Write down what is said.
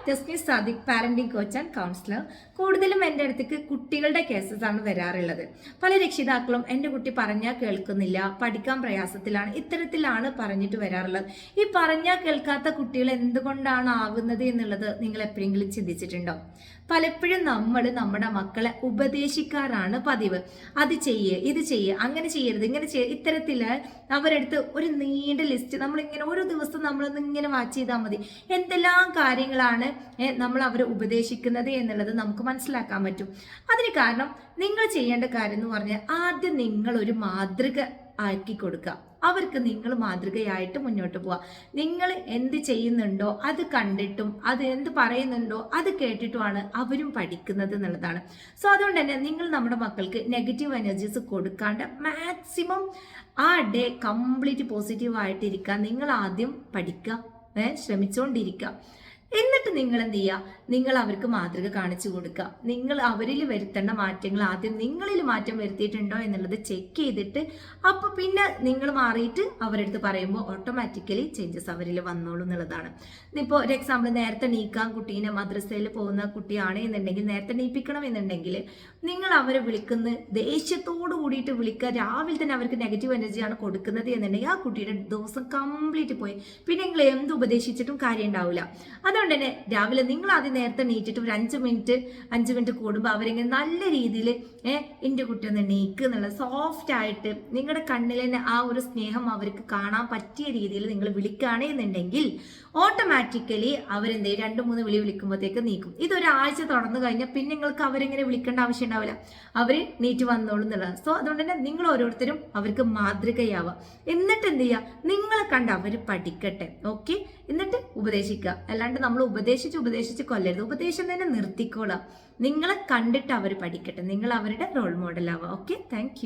Jesme Sadiq, parenting coach and councillor. കൂടുതലും എൻ്റെ അടുത്തേക്ക് കുട്ടികളുടെ കേസസ് ആണ് വരാറുള്ളത്. പല രക്ഷിതാക്കളും എൻ്റെ കുട്ടി പറഞ്ഞാൽ കേൾക്കുന്നില്ല, പഠിക്കാൻ പ്രയാസത്തിലാണ്, ഇത്തരത്തിലാണ് പറഞ്ഞിട്ട് വരാറുള്ളത്. ഈ പറഞ്ഞാൽ കേൾക്കാത്ത കുട്ടികൾ എന്തുകൊണ്ടാണ് ആവുന്നത് എന്നുള്ളത് നിങ്ങൾ എപ്പോഴെങ്കിലും ചിന്തിച്ചിട്ടുണ്ടോ? പലപ്പോഴും നമ്മൾ നമ്മുടെ മക്കളെ ഉപദേശിക്കാറാണ് പതിവ്. അത് ചെയ്യേ, ഇത് ചെയ്യേ, അങ്ങനെ ചെയ്യരുത്, ഇങ്ങനെ ചെയ്യ, ഇത്തരത്തില് അവരെടുത്ത് ഒരു നീണ്ട ലിസ്റ്റ് നമ്മളിങ്ങനെ ഓരോ ദിവസം നമ്മളൊന്ന് ഇങ്ങനെ വാച്ച് ചെയ്താൽ മതി. എന്തെല്ലാം കാര്യങ്ങളാണ് നമ്മൾ അവരെ ഉപദേശിക്കുന്നത് എന്നുള്ളത് നമുക്ക് മനസ്സിലാക്കാൻ പറ്റും. അതിന് കാരണം നിങ്ങൾ ചെയ്യേണ്ട കാര്യം എന്ന് പറഞ്ഞാൽ ആദ്യം നിങ്ങൾ ഒരു മാതൃക ആക്കി കൊടുക്കുക. അവർക്ക് നിങ്ങൾ മാതൃകയായിട്ട് മുന്നോട്ട് പോവുക. നിങ്ങൾ എന്ത് ചെയ്യുന്നുണ്ടോ അത് കണ്ടിട്ടും അത് എന്ത് പറയുന്നുണ്ടോ അത് കേട്ടിട്ടുമാണ് അവരും പഠിക്കുന്നത് എന്നുള്ളതാണ്. സോ അതുകൊണ്ട് തന്നെ നിങ്ങൾ നമ്മുടെ മക്കൾക്ക് നെഗറ്റീവ് എനർജീസ് കൊടുക്കാണ്ട് മാക്സിമം ആ ഡേ കംപ്ലീറ്റ് പോസിറ്റീവായിട്ടിരിക്കാൻ നിങ്ങൾ ആദ്യം പഠിക്കുക, ശ്രമിച്ചുകൊണ്ടിരിക്കുക. എന്നിട്ട് നിങ്ങൾ എന്ത് ചെയ്യുക? നിങ്ങൾ അവർക്ക് മാതൃക കാണിച്ചു കൊടുക്കുക. നിങ്ങൾ അവരിൽ വരുത്തേണ്ട മാറ്റങ്ങൾ ആദ്യം നിങ്ങളിൽ മാറ്റം വരുത്തിയിട്ടുണ്ടോ എന്നുള്ളത് ചെക്ക് ചെയ്തിട്ട് അപ്പോൾ പിന്നെ നിങ്ങൾ മാറിയിട്ട് അവരടുത്ത് പറയുമ്പോൾ ഓട്ടോമാറ്റിക്കലി ചേഞ്ചസ് അവരിൽ വന്നോളൂ എന്നുള്ളതാണ്. ഇപ്പോൾ ഒരു എക്സാമ്പിൾ, നേരത്തെ നീക്കാൻ കുട്ടീനെ മദ്രസയിൽ പോകുന്ന കുട്ടിയാണ് എന്നുണ്ടെങ്കിൽ, നേരത്തെ നീപ്പിക്കണം എന്നുണ്ടെങ്കിൽ നിങ്ങൾ അവരെ വിളിക്കുന്ന ദേഷ്യത്തോട് കൂടിയിട്ട് വിളിക്കുക. രാവിലെ തന്നെ അവർക്ക് നെഗറ്റീവ് എനർജിയാണ് കൊടുക്കുന്നത് എന്നുണ്ടെങ്കിൽ ആ കുട്ടിയുടെ ദിവസം കംപ്ലീറ്റ് പോയി. പിന്നെ നിങ്ങൾ എന്ത് ഉപദേശിച്ചിട്ടും കാര്യം ഉണ്ടാവില്ല. അതുകൊണ്ട് തന്നെ രാവിലെ നിങ്ങൾ ആദ്യം നേരത്തെ നീറ്റിട്ട് ഒരു 5 മിനിറ്റ് കൂടുമ്പോൾ അവരെങ്ങനെ നല്ല രീതിയിൽ എൻ്റെ കുട്ടി ഒന്ന് നീക്ക് എന്നുള്ള സോഫ്റ്റ് ആയിട്ട് നിങ്ങളുടെ കണ്ണിൽ തന്നെ ആ ഒരു സ്നേഹം അവർക്ക് കാണാൻ പറ്റിയ രീതിയിൽ നിങ്ങൾ വിളിക്കുകയാണെന്നുണ്ടെങ്കിൽ ഓട്ടോമാറ്റിക്കലി അവരെന്ത് 2-3 വിളി വിളിക്കുമ്പോഴത്തേക്ക് നീക്കും. ഇതൊരാഴ്ച തുടർന്നു കഴിഞ്ഞാൽ പിന്നെ നിങ്ങൾക്ക് അവരെങ്ങനെ വിളിക്കേണ്ട ആവശ്യം ഉണ്ടാവില്ല, അവർ നീറ്റ് വന്നോളും എന്നുള്ളത്. സോ അതുകൊണ്ട് തന്നെ നിങ്ങൾ ഓരോരുത്തരും അവർക്ക് മാതൃകയാവുക. എന്നിട്ട് എന്ത് ചെയ്യുക? നിങ്ങളെ കണ്ട് അവർ പഠിക്കട്ടെ. ഓക്കെ, എന്നിട്ട് ഉപദേശിക്കുക. അല്ലാണ്ട് നമ്മൾ ഉപദേശിച്ച് കൊല്ലരുത്. ഉപദേശം തന്നെ നിർത്തിക്കോളാം. നിങ്ങളെ കണ്ടിട്ട് അവർ പഠിക്കട്ടെ. നിങ്ങൾ അവരുടെ റോൾ മോഡൽ ആവുക. Okay, thank